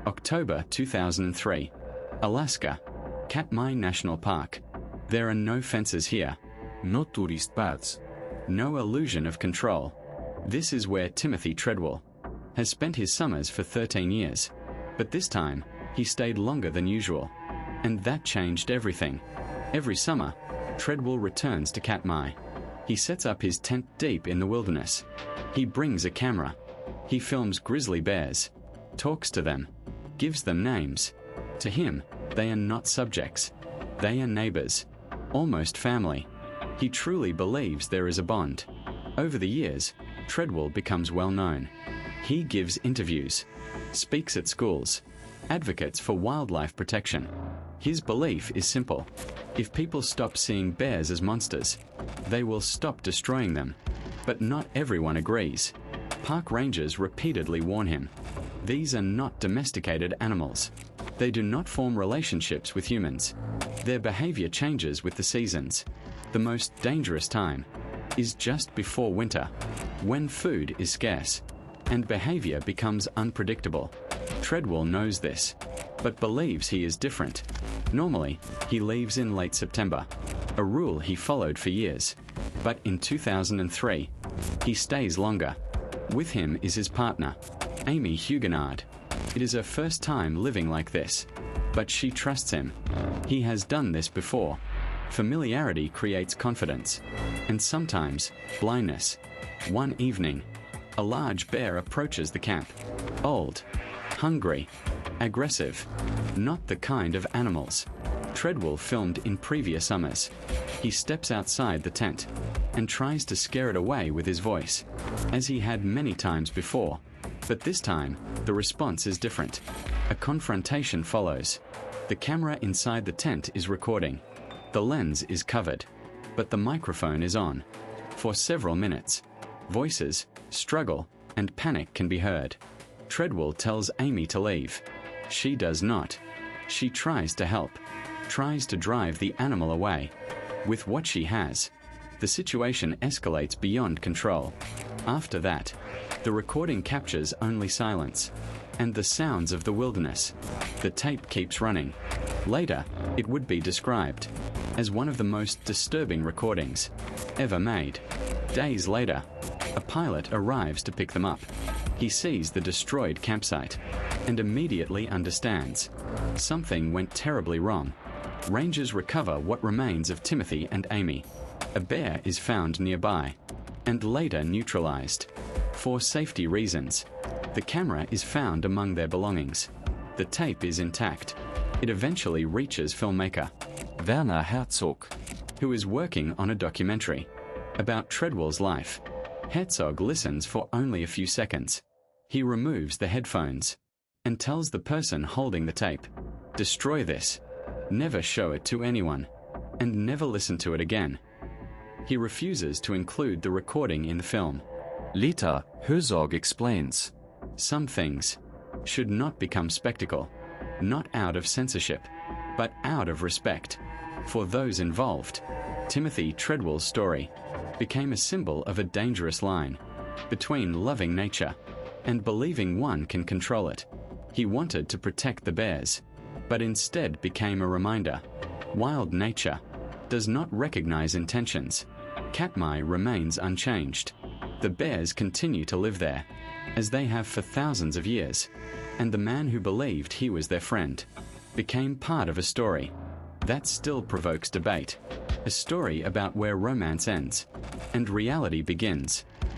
October 2003. Alaska, Katmai National Park. There are no fences here. No tourist paths. No illusion of control. This is where Timothy Treadwell has spent his summers for 13 years. But this time, he stayed longer than usual. And that changed everything. Every summer, Treadwell returns to Katmai. He sets up his tent deep in the wilderness. He brings a camera. He films grizzly bears, talks to them, gives them names. To him, they are not subjects. They are neighbors, almost family. He truly believes there is a bond. Over the years, Treadwell becomes well known. He gives interviews, speaks at schools, advocates for wildlife protection. His belief is simple. If people stop seeing bears as monsters, they will stop destroying them. But not everyone agrees. Park rangers repeatedly warn him. These are not domesticated animals. They do not form relationships with humans. Their behavior changes with the seasons. The most dangerous time is just before winter, when food is scarce and behavior becomes unpredictable. Treadwell knows this, but believes he is different. Normally, he leaves in late September, a rule he followed for years. But in 2003, he stays longer. With him is his partner, Amy Huguenard. It is her first time living like this, but she trusts him. He has done this before. Familiarity creates confidence, and sometimes blindness. One evening, a large bear approaches the camp. Old, hungry, aggressive, not the kind of animals Treadwell filmed in previous summers. He steps outside the tent and tries to scare it away with his voice, as he had many times before. But this time, the response is different. A confrontation follows. The camera inside the tent is recording. The lens is covered, but the microphone is on. For several minutes, voices, struggle, and panic can be heard. Treadwell tells Amy to leave. She does not. She tries to help, tries to drive the animal away. With what she has, the situation escalates beyond control. After that, the recording captures only silence and the sounds of the wilderness. The tape keeps running. Later, it would be described as one of the most disturbing recordings ever made. Days later, a pilot arrives to pick them up. He sees the destroyed campsite and immediately understands something went terribly wrong. Rangers recover what remains of Timothy and Amy. A bear is found nearby and later neutralized. For safety reasons, the camera is found among their belongings. The tape is intact. It eventually reaches filmmaker Werner Herzog, who is working on a documentary about Treadwell's life. Herzog listens for only a few seconds. He removes the headphones and tells the person holding the tape, "Destroy this. Never show it to anyone, and never listen to it again." He refuses to include the recording in the film. Later, Herzog explains, Some things should not become spectacle, not out of censorship, but out of respect for those involved. Timothy Treadwell's story became a symbol of a dangerous line between loving nature and believing one can control it. He wanted to protect the bears, but instead became a reminder. Wild nature does not recognize intentions. Katmai remains unchanged. The bears continue to live there, as they have for thousands of years, and the man who believed he was their friend became part of a story that still provokes debate. A story about where romance ends and reality begins.